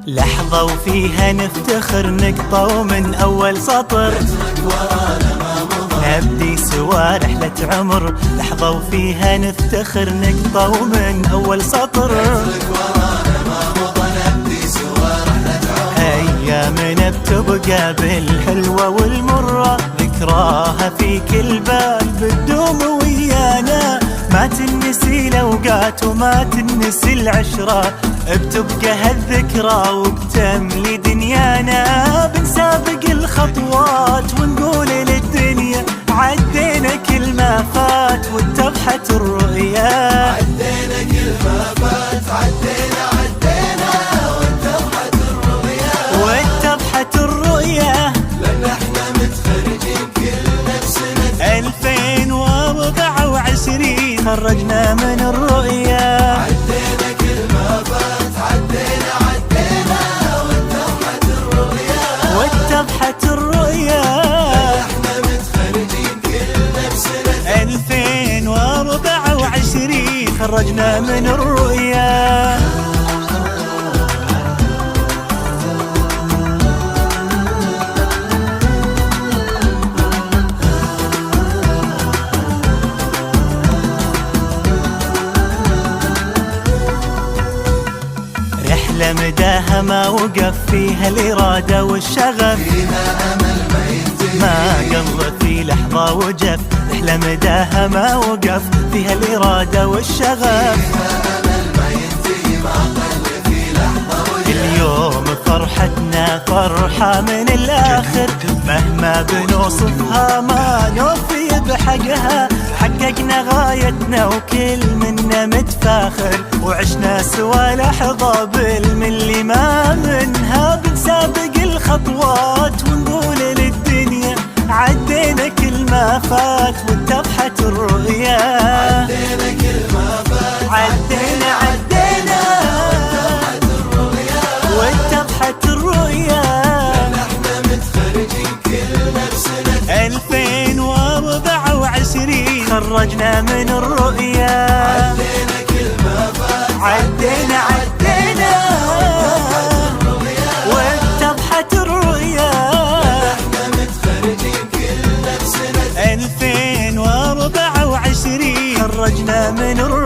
لحظة وفيها نفتخر نقطة ومن أول سطر نبدي سوا رحلة عمر. لحظة وفيها نفتخر نقطة ومن أول سطر أيامنا بتبقى بالحلوة والمرة، ذكراها في كل بال بتدوم ويانا، ما تنسي الأوقات وما تنسي العشرة، بتبقى هالذكرى وبتملي دنيانا. بنسابق الخطوات ونقول للدنيا عدينا كل ما فات واتضحت الرؤيا، عدينا كل ما فات عدينا واتضحت الرؤيا، واتضحت الرؤيا، لأن احنا متخرجين كلنا بسنة 2024 خرجنا من الرؤيا. عدينا كل ما فات عدينا واتضحت الرؤيا، واتضحت الرؤيا، احنا متخرجين كلنا بسنة 2024 خرجنا من الرؤيا. رحلة مداها ما وقف فيها الإرادة والشغف، فيها أمل ما ينتهي ما قضى في لحظة وجف. رحلة مداها ما وقف فيها الإرادة والشغف، فيها أمل ما ينتهي ما قل في لحظة وجف. اليوم فرحتنا فرحة من الآخر، مهما بنوصفها ما نوفي بحقها. حققنا غايتنا وكل منا متفاخر، وعشنا سوا لحظة بالملي ما منها. بنسابق الخطوات ونقول للدنيا عدينا كل ما فات واتضحت الرؤيا، عدينا كل ما فات عدينا واتضحت الرؤيا، احنا متخرجين كلنا بسنة 2024 خرجنا من الرؤيا. عدينا كل ما فات عدينا واتضحت الرؤيا، احنا متخرجين كلنا بسنة 2024 خرجنا من الرؤيا.